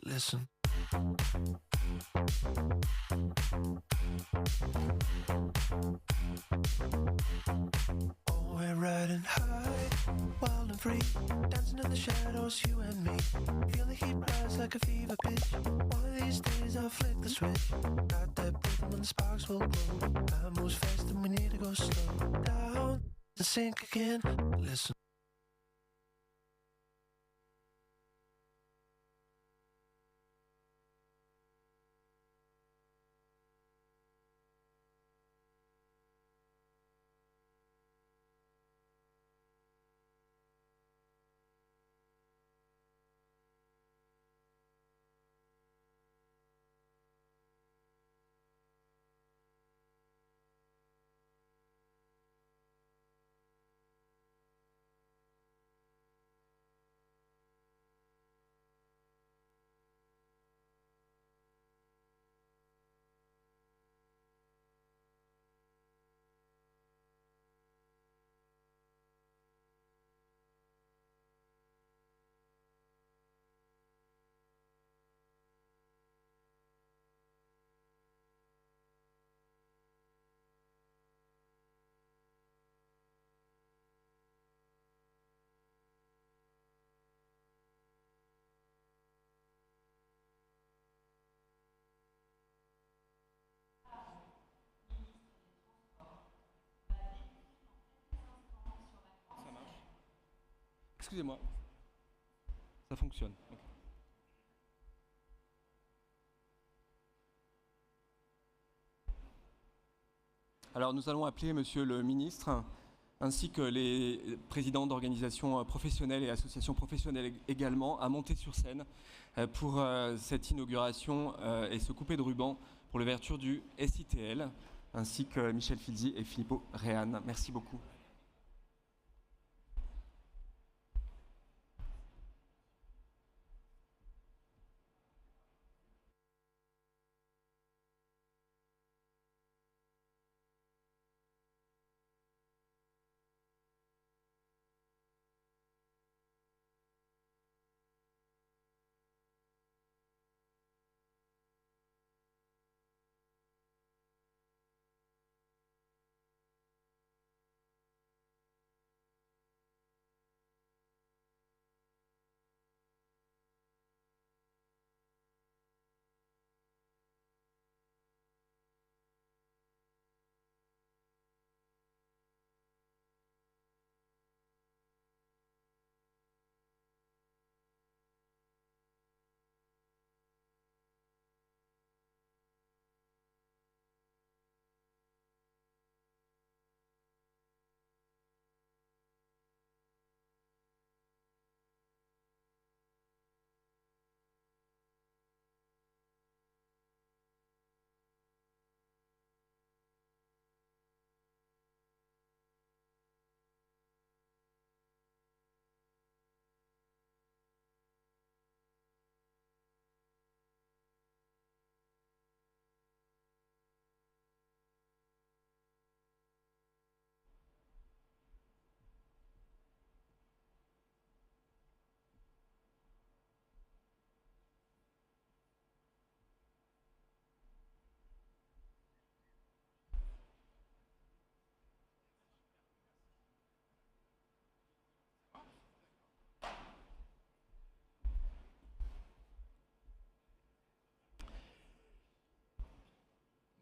Listen. Oh, we're riding high, wild and free, dancing in the shadows, you and me. Feel the heat rise like a fever pitch. One of these days I'll flick the switch. Got that rhythm when the sparks will glow. Time moves fast and we need to go slow down and sink again. Listen. Excusez-moi, ça fonctionne. Okay. Alors nous allons appeler Monsieur le Ministre, ainsi que les présidents d'organisations professionnelles et associations professionnelles également, à monter sur scène pour cette inauguration et ce coupé de ruban pour l'ouverture du SITL, ainsi que Michel Filzi et Filippo Rehan. Merci beaucoup.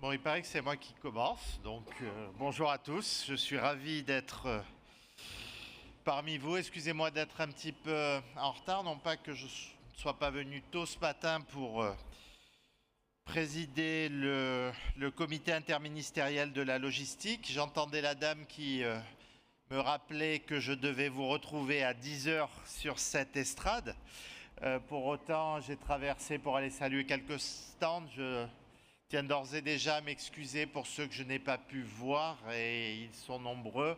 Bon, il paraît que c'est moi qui commence, donc bonjour à tous. Je suis ravi d'être parmi vous. Excusez-moi d'être un petit peu en retard, non pas que je ne sois pas venu tôt ce matin pour présider le comité interministériel de la logistique. J'entendais la dame qui me rappelait que je devais vous retrouver à 10h sur cette estrade. Pour autant, j'ai traversé pour aller saluer quelques stands. Je tiens d'ores et déjà à m'excuser pour ceux que je n'ai pas pu voir, et ils sont nombreux.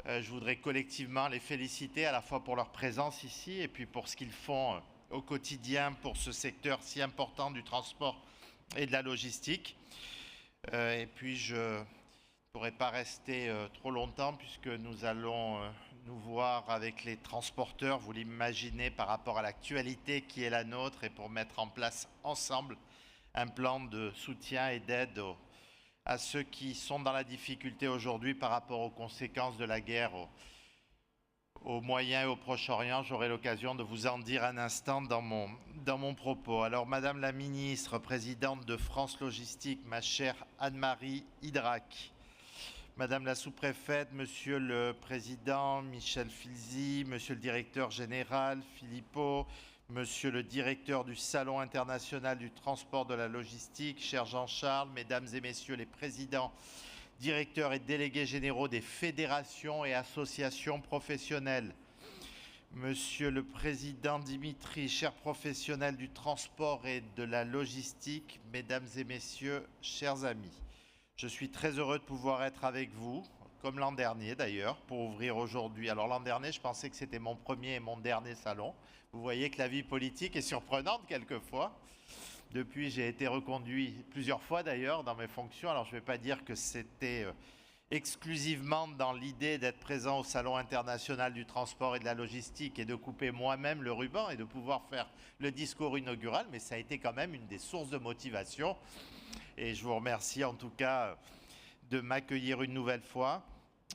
Je voudrais collectivement les féliciter à la fois pour leur présence ici et puis pour ce qu'ils font au quotidien pour ce secteur si important du transport et de la logistique. Et puis je ne pourrai pas rester trop longtemps puisque nous allons nous voir avec les transporteurs, vous l'imaginez, par rapport à l'actualité qui est la nôtre et pour mettre en place ensemble un plan de soutien et d'aide à ceux qui sont dans la difficulté aujourd'hui par rapport aux conséquences de la guerre au Moyen et au Proche-Orient. J'aurai l'occasion de vous en dire un instant dans mon propos. Alors, Madame la Ministre, Présidente de France Logistique, ma chère Anne-Marie Idrac, Madame la Sous-Préfète, Monsieur le Président Michel Filzi, Monsieur le Directeur Général Philippot, Monsieur le Directeur du Salon International du Transport de la Logistique, cher Jean-Charles, Mesdames et Messieurs les Présidents, Directeurs et Délégués Généraux des fédérations et associations professionnelles, Monsieur le Président Dimitri, chers professionnels du transport et de la logistique, Mesdames et Messieurs, chers amis. Je suis très heureux de pouvoir être avec vous, comme l'an dernier d'ailleurs, pour ouvrir aujourd'hui. Alors l'an dernier, je pensais que c'était mon premier et mon dernier salon. Vous voyez que la vie politique est surprenante quelquefois. Depuis, j'ai été reconduit plusieurs fois d'ailleurs dans mes fonctions. Alors je ne vais pas dire que c'était exclusivement dans l'idée d'être présent au Salon international du transport et de la logistique et de couper moi-même le ruban et de pouvoir faire le discours inaugural, mais ça a été quand même une des sources de motivation. Et je vous remercie en tout cas de m'accueillir une nouvelle fois,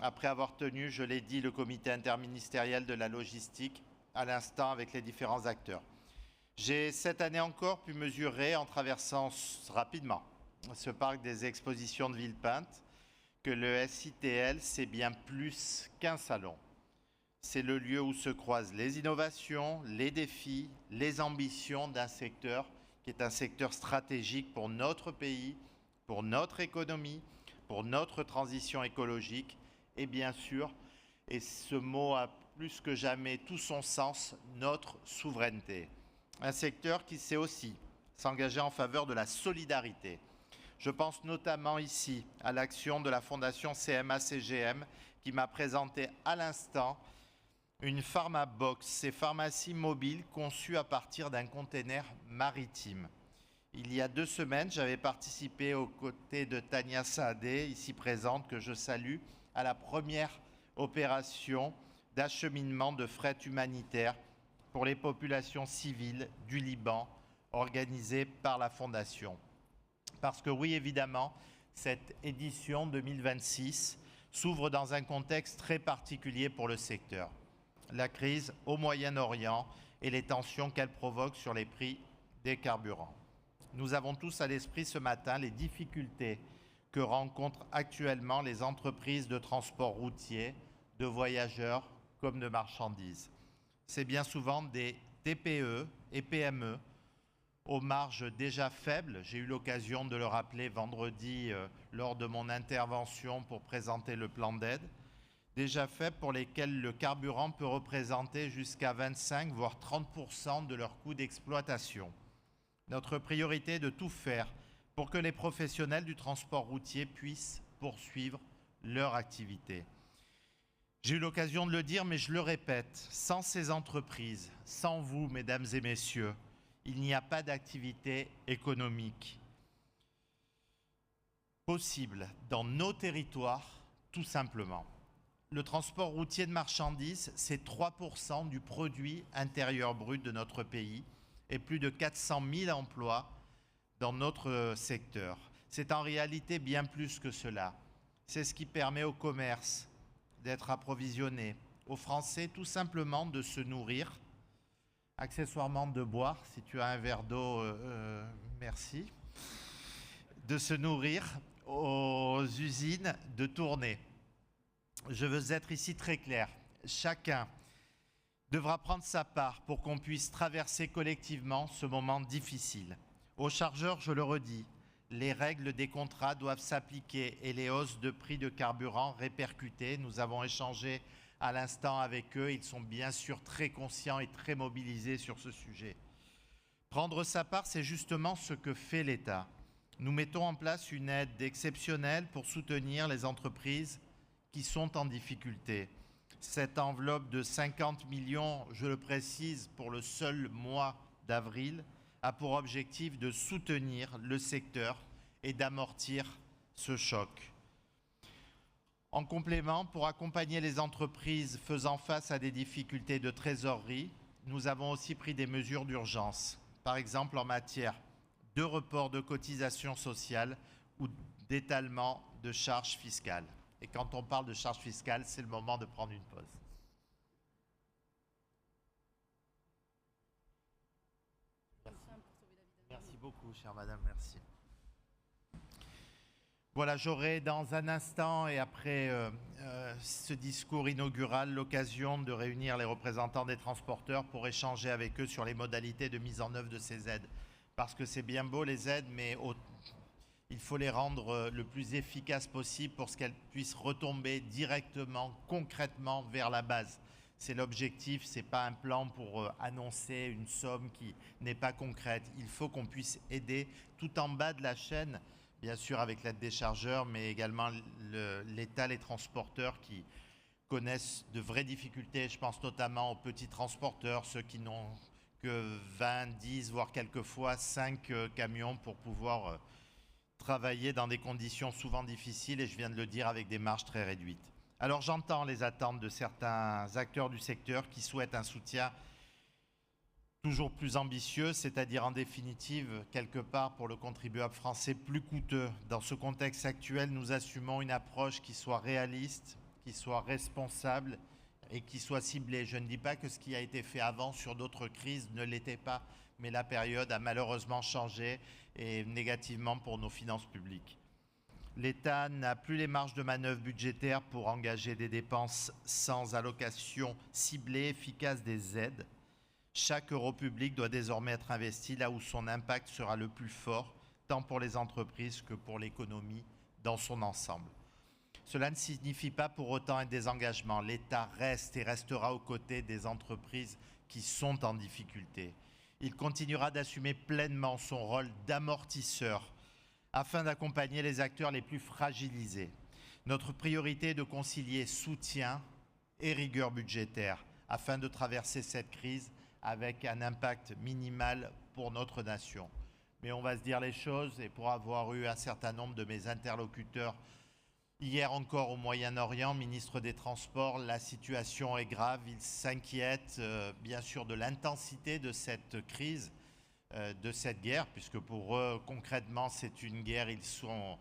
après avoir tenu, je l'ai dit, le comité interministériel de la logistique à l'instant avec les différents acteurs. J'ai cette année encore pu mesurer, en traversant rapidement ce parc des expositions de Villepinte, que le SITL, c'est bien plus qu'un salon. C'est le lieu où se croisent les innovations, les défis, les ambitions d'un secteur qui est un secteur stratégique pour notre pays, pour notre économie, pour notre transition écologique et bien sûr, et ce mot a plus que jamais tout son sens, notre souveraineté. Un secteur qui sait aussi s'engager en faveur de la solidarité. Je pense notamment ici à l'action de la Fondation CMA-CGM qui m'a présenté à l'instant une PharmaBox, ces pharmacies mobiles conçues à partir d'un container maritime. Il y a 2 semaines, j'avais participé aux côtés de Tania Saadé, ici présente, que je salue, à la première opération d'acheminement de fret humanitaire pour les populations civiles du Liban, organisée par la Fondation. Parce que oui, évidemment, cette édition 2026 s'ouvre dans un contexte très particulier pour le secteur. La crise au Moyen-Orient et les tensions qu'elle provoque sur les prix des carburants. Nous avons tous à l'esprit ce matin les difficultés que rencontrent actuellement les entreprises de transport routier, de voyageurs comme de marchandises. C'est bien souvent des TPE et PME aux marges déjà faibles. J'ai eu l'occasion de le rappeler vendredi lors de mon intervention pour présenter le plan d'aide. Déjà faibles pour lesquels le carburant peut représenter jusqu'à 25 voire 30% de leur coût d'exploitation. Notre priorité est de tout faire pour que les professionnels du transport routier puissent poursuivre leur activité. J'ai eu l'occasion de le dire, mais je le répète, sans ces entreprises, sans vous, mesdames et messieurs, il n'y a pas d'activité économique possible dans nos territoires, tout simplement. Le transport routier de marchandises, c'est 3% du produit intérieur brut de notre pays et plus de 400 000 emplois dans notre secteur. C'est en réalité bien plus que cela. C'est ce qui permet au commerce d'être approvisionné, aux Français tout simplement de se nourrir, accessoirement de boire, si tu as un verre d'eau, merci, de se nourrir, aux usines de tourner. Je veux être ici très clair. Chacun devra prendre sa part pour qu'on puisse traverser collectivement ce moment difficile. Aux chargeurs, je le redis, les règles des contrats doivent s'appliquer et les hausses de prix de carburant répercutées. Nous avons échangé à l'instant avec eux. Ils sont bien sûr très conscients et très mobilisés sur ce sujet. Prendre sa part, c'est justement ce que fait l'État. Nous mettons en place une aide exceptionnelle pour soutenir les entreprises qui sont en difficulté. Cette enveloppe de 50 millions, je le précise, pour le seul mois d'avril, a pour objectif de soutenir le secteur et d'amortir ce choc. En complément, pour accompagner les entreprises faisant face à des difficultés de trésorerie, nous avons aussi pris des mesures d'urgence, par exemple en matière de report de cotisations sociales ou d'étalement de charges fiscales. Et quand on parle de charges fiscales, c'est le moment de prendre une pause. Merci beaucoup, chère madame, merci. Voilà, j'aurai dans un instant et après ce discours inaugural l'occasion de réunir les représentants des transporteurs pour échanger avec eux sur les modalités de mise en œuvre de ces aides. Parce que c'est bien beau les aides, mais il faut les rendre le plus efficaces possible pour qu'elles puissent retomber directement, concrètement vers la base. C'est l'objectif, ce n'est pas un plan pour annoncer une somme qui n'est pas concrète. Il faut qu'on puisse aider tout en bas de la chaîne, bien sûr avec l'aide des chargeurs, mais également l'État, les transporteurs qui connaissent de vraies difficultés. Je pense notamment aux petits transporteurs, ceux qui n'ont que 20, 10, voire quelquefois 5 camions pour pouvoir travailler dans des conditions souvent difficiles, et je viens de le dire, avec des marges très réduites. Alors j'entends les attentes de certains acteurs du secteur qui souhaitent un soutien toujours plus ambitieux, c'est-à-dire en définitive, quelque part pour le contribuable français, plus coûteux. Dans ce contexte actuel, nous assumons une approche qui soit réaliste, qui soit responsable et qui soit ciblée. Je ne dis pas que ce qui a été fait avant sur d'autres crises ne l'était pas, mais la période a malheureusement changé et négativement pour nos finances publiques. L'État n'a plus les marges de manœuvre budgétaires pour engager des dépenses sans allocation ciblée, efficace des aides. Chaque euro public doit désormais être investi là où son impact sera le plus fort, tant pour les entreprises que pour l'économie dans son ensemble. Cela ne signifie pas pour autant un désengagement. L'État reste et restera aux côtés des entreprises qui sont en difficulté. Il continuera d'assumer pleinement son rôle d'amortisseur afin d'accompagner les acteurs les plus fragilisés. Notre priorité est de concilier soutien et rigueur budgétaire afin de traverser cette crise avec un impact minimal pour notre nation. Mais on va se dire les choses, et pour avoir eu un certain nombre de mes interlocuteurs hier encore au Moyen-Orient, ministre des Transports, la situation est grave. Ils s'inquiètent bien sûr de l'intensité de cette crise, de cette guerre, puisque pour eux, concrètement, c'est une guerre. Ils sont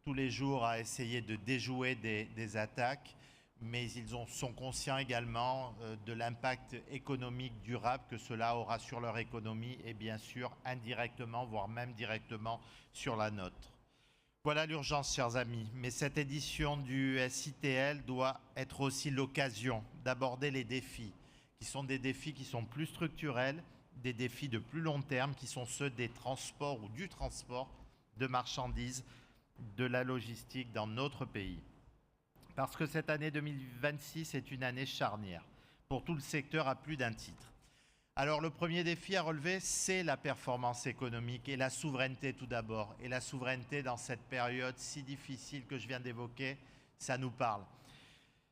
tous les jours à essayer de déjouer des attaques, mais ils sont conscients également de l'impact économique durable que cela aura sur leur économie et bien sûr indirectement, voire même directement sur la nôtre. Voilà l'urgence, chers amis, mais cette édition du SITL doit être aussi l'occasion d'aborder les défis, qui sont des défis qui sont plus structurels, des défis de plus long terme, qui sont ceux des transports ou du transport de marchandises, de la logistique dans notre pays. Parce que cette année 2026 est une année charnière pour tout le secteur à plus d'un titre. Alors le premier défi à relever, c'est la performance économique et la souveraineté tout d'abord. Et la souveraineté dans cette période si difficile que je viens d'évoquer, ça nous parle.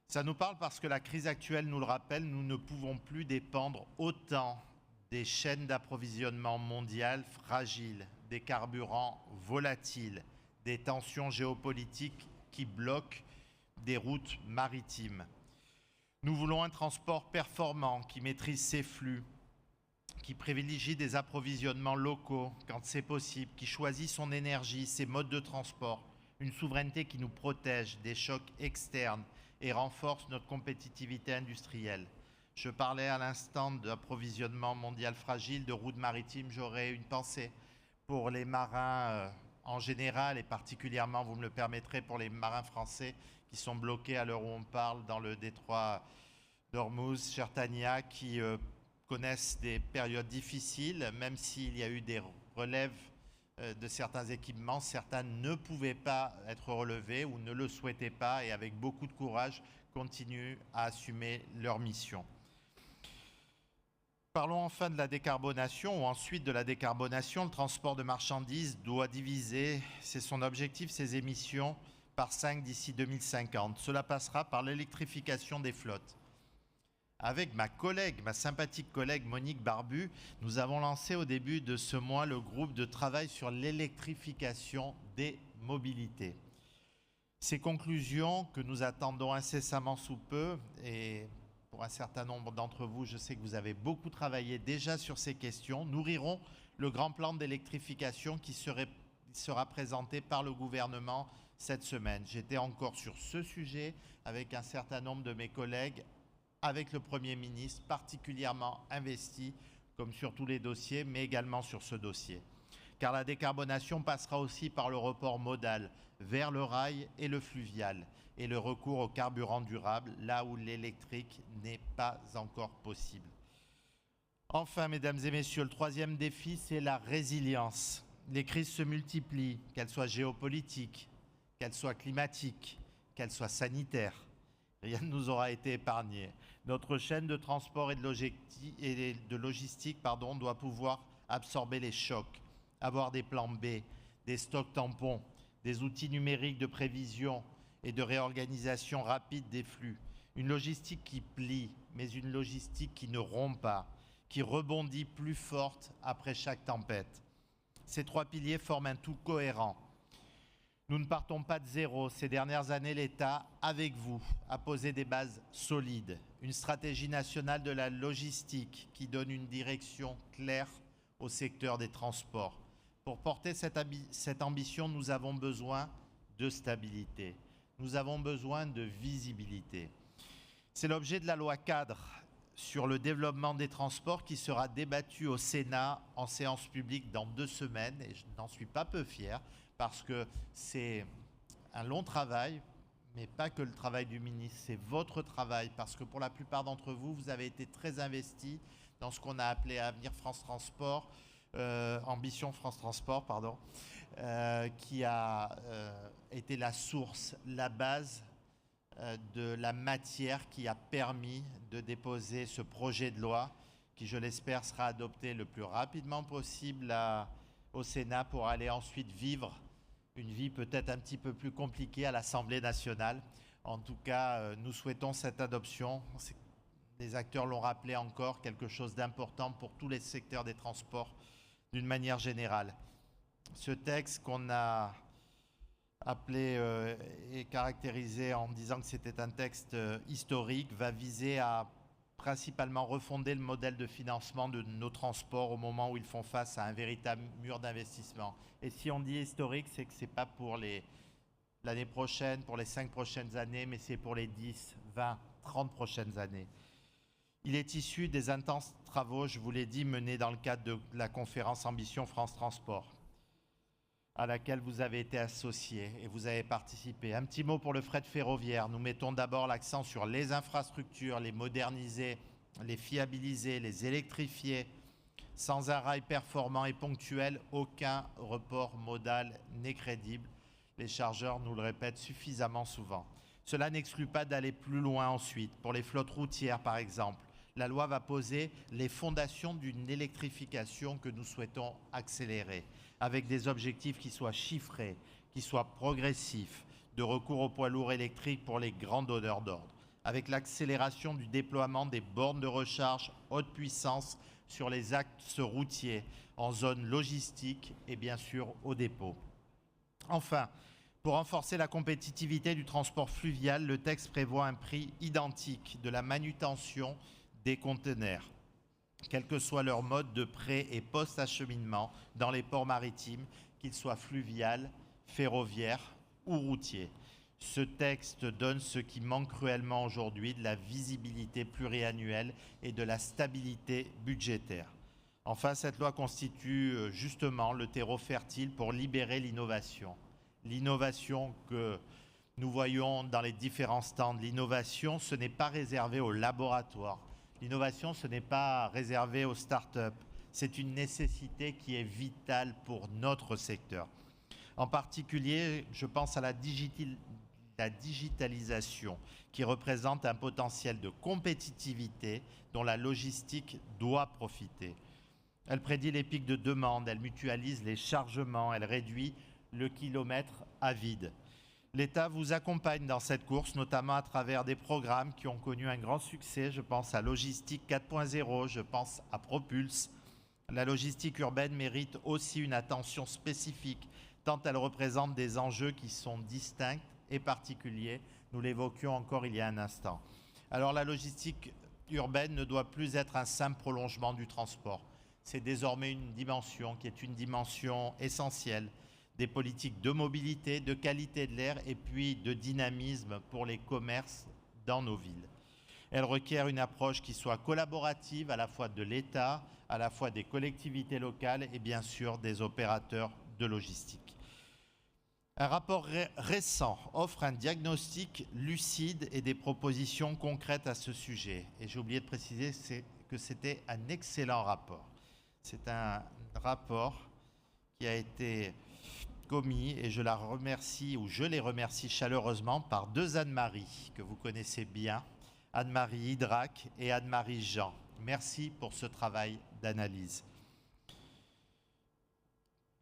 Ça nous parle parce que la crise actuelle nous le rappelle, nous ne pouvons plus dépendre autant des chaînes d'approvisionnement mondiales fragiles, des carburants volatiles, des tensions géopolitiques qui bloquent des routes maritimes. Nous voulons un transport performant qui maîtrise ses flux, qui privilégie des approvisionnements locaux quand c'est possible, qui choisit son énergie, ses modes de transport, une souveraineté qui nous protège des chocs externes et renforce notre compétitivité industrielle. Je parlais à l'instant d'approvisionnement mondial fragile, de routes maritimes. J'aurais une pensée pour les marins en général et particulièrement, vous me le permettrez, pour les marins français qui sont bloqués à l'heure où on parle dans le détroit d'Ormuz, cher Tania, qui connaissent des périodes difficiles, même s'il y a eu des relèves de certains équipements, certains ne pouvaient pas être relevés ou ne le souhaitaient pas et avec beaucoup de courage continuent à assumer leur mission. Parlons enfin de la décarbonation, ou ensuite de la décarbonation. Le transport de marchandises doit diviser, c'est son objectif, ses émissions par 5 d'ici 2050. Cela passera par l'électrification des flottes. Avec ma sympathique collègue Monique Barbu, nous avons lancé au début de ce mois le groupe de travail sur l'électrification des mobilités. Ces conclusions que nous attendons incessamment sous peu, et pour un certain nombre d'entre vous, je sais que vous avez beaucoup travaillé déjà sur ces questions, nourriront le grand plan d'électrification qui sera présenté par le gouvernement cette semaine. J'étais encore sur ce sujet avec un certain nombre de mes collègues, avec le Premier ministre, particulièrement investi, comme sur tous les dossiers, mais également sur ce dossier. Car la décarbonation passera aussi par le report modal vers le rail et le fluvial, et le recours aux carburants durables, là où l'électrique n'est pas encore possible. Enfin, mesdames et messieurs, le troisième défi, c'est la résilience. Les crises se multiplient, qu'elles soient géopolitiques, qu'elles soient climatiques, qu'elles soient sanitaires. Rien ne nous aura été épargné. Notre chaîne de transport et de logistique doit pouvoir absorber les chocs, avoir des plans B, des stocks tampons, des outils numériques de prévision et de réorganisation rapide des flux. Une logistique qui plie, mais une logistique qui ne rompt pas, qui rebondit plus forte après chaque tempête. Ces trois piliers forment un tout cohérent. Nous ne partons pas de zéro. Ces dernières années, l'État, avec vous, a posé des bases solides. Une stratégie nationale de la logistique qui donne une direction claire au secteur des transports. Pour porter cette ambition, nous avons besoin de stabilité. Nous avons besoin de visibilité. C'est l'objet de la loi cadre sur le développement des transports qui sera débattue au Sénat en séance publique dans 2 semaines. Et je n'en suis pas peu fier parce que c'est un long travail, mais pas que le travail du ministre, c'est votre travail. Parce que pour la plupart d'entre vous, vous avez été très investis dans ce qu'on a appelé Avenir France Transport, Ambition France Transport, pardon, qui a été la source, la base de la matière qui a permis de déposer ce projet de loi qui, je l'espère, sera adopté le plus rapidement possible au Sénat pour aller ensuite vivre une vie peut-être un petit peu plus compliquée à l'Assemblée nationale. En tout cas, nous souhaitons cette adoption. Les acteurs l'ont rappelé encore, quelque chose d'important pour tous les secteurs des transports d'une manière générale. Ce texte qu'on a appelé et caractérisé en disant que c'était un texte historique va viser à principalement refonder le modèle de financement de nos transports au moment où ils font face à un véritable mur d'investissement. Et si on dit historique, c'est que ce n'est pas pour l'année prochaine, pour les 5 prochaines années, mais c'est pour les 10, 20, 30 prochaines années. Il est issu des intenses travaux, je vous l'ai dit, menés dans le cadre de la conférence Ambition France Transport, à laquelle vous avez été associés et vous avez participé. Un petit mot pour le fret ferroviaire. Nous mettons d'abord l'accent sur les infrastructures, les moderniser, les fiabiliser, les électrifier. Sans un rail performant et ponctuel, aucun report modal n'est crédible. Les chargeurs nous le répètent suffisamment souvent. Cela n'exclut pas d'aller plus loin ensuite. Pour les flottes routières, par exemple, la loi va poser les fondations d'une électrification que nous souhaitons accélérer, avec des objectifs qui soient chiffrés, qui soient progressifs, de recours aux poids lourds électriques pour les grands donneurs d'ordre, avec l'accélération du déploiement des bornes de recharge haute puissance sur les axes routiers, en zone logistique et bien sûr au dépôt. Enfin, pour renforcer la compétitivité du transport fluvial, le texte prévoit un prix identique de la manutention des conteneurs, quel que soit leur mode de pré- et post-acheminement dans les ports maritimes, qu'ils soient fluvial, ferroviaire ou routier. Ce texte donne ce qui manque cruellement aujourd'hui, de la visibilité pluriannuelle et de la stabilité budgétaire. Enfin, cette loi constitue justement le terreau fertile pour libérer l'innovation. L'innovation que nous voyons dans les différents stands. L'innovation, ce n'est pas réservé aux laboratoires. L'innovation, ce n'est pas réservé aux start-up. C'est une nécessité qui est vitale pour notre secteur. En particulier, je pense à la digitalisation qui représente un potentiel de compétitivité dont la logistique doit profiter. Elle prédit les pics de demande, elle mutualise les chargements, elle réduit le kilomètre à vide. L'État vous accompagne dans cette course, notamment à travers des programmes qui ont connu un grand succès. Je pense à Logistique 4.0, je pense à Propulse. La logistique urbaine mérite aussi une attention spécifique, tant elle représente des enjeux qui sont distincts et particulier. Nous l'évoquions encore il y a un instant. Alors la logistique urbaine ne doit plus être un simple prolongement du transport. C'est désormais une dimension qui est une dimension essentielle des politiques de mobilité, de qualité de l'air et puis de dynamisme pour les commerces dans nos villes. Elle requiert une approche qui soit collaborative à la fois de l'État, à la fois des collectivités locales et bien sûr des opérateurs de logistique. Un rapport récent offre un diagnostic lucide et des propositions concrètes à ce sujet. Et j'ai oublié de préciser que c'était un excellent rapport. C'est un rapport qui a été commis et je les remercie chaleureusement par deux Anne-Marie que vous connaissez bien, Anne-Marie Hydrac et Anne-Marie Jean. Merci pour ce travail d'analyse.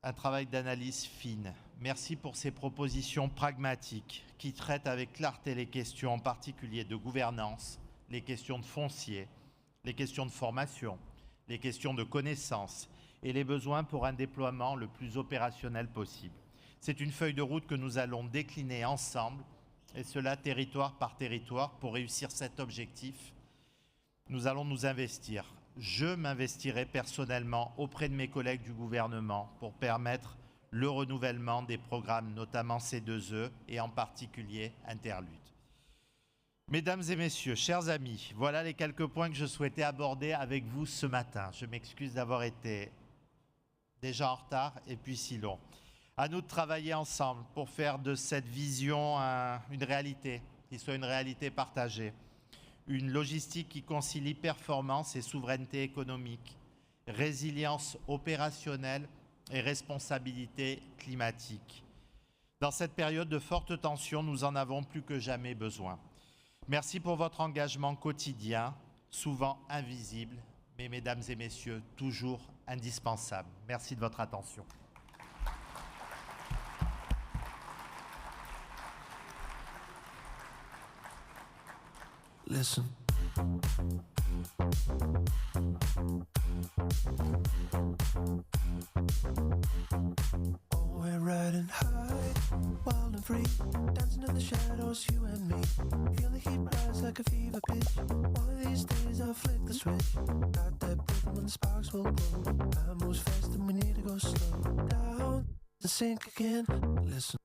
Un travail d'analyse fine. Merci pour ces propositions pragmatiques qui traitent avec clarté les questions en particulier de gouvernance, les questions de foncier, les questions de formation, les questions de connaissances et les besoins pour un déploiement le plus opérationnel possible. C'est une feuille de route que nous allons décliner ensemble, et cela territoire par territoire. Pour réussir cet objectif, nous allons nous investir. Je m'investirai personnellement auprès de mes collègues du gouvernement pour permettre le renouvellement des programmes, notamment C2E et en particulier Interlude. Mesdames et messieurs, chers amis, voilà les quelques points que je souhaitais aborder avec vous ce matin. Je m'excuse d'avoir été déjà en retard et puis si long. À nous de travailler ensemble pour faire de cette vision une réalité, qui soit une réalité partagée. Une logistique qui concilie performance et souveraineté économique, résilience opérationnelle et responsabilité climatique. Dans cette période de forte tension, nous en avons plus que jamais besoin. Merci pour votre engagement quotidien, souvent invisible, mais mesdames et messieurs, toujours indispensable. Merci de votre attention. Listen. Oh, we're riding high, wild and free, dancing in the shadows, you and me. Feel the heat rise like a fever pitch. One of these days I'll flick the switch. Got that rhythm when the sparks will glow. Time moves fast and we need to go slow down and sink again. Listen.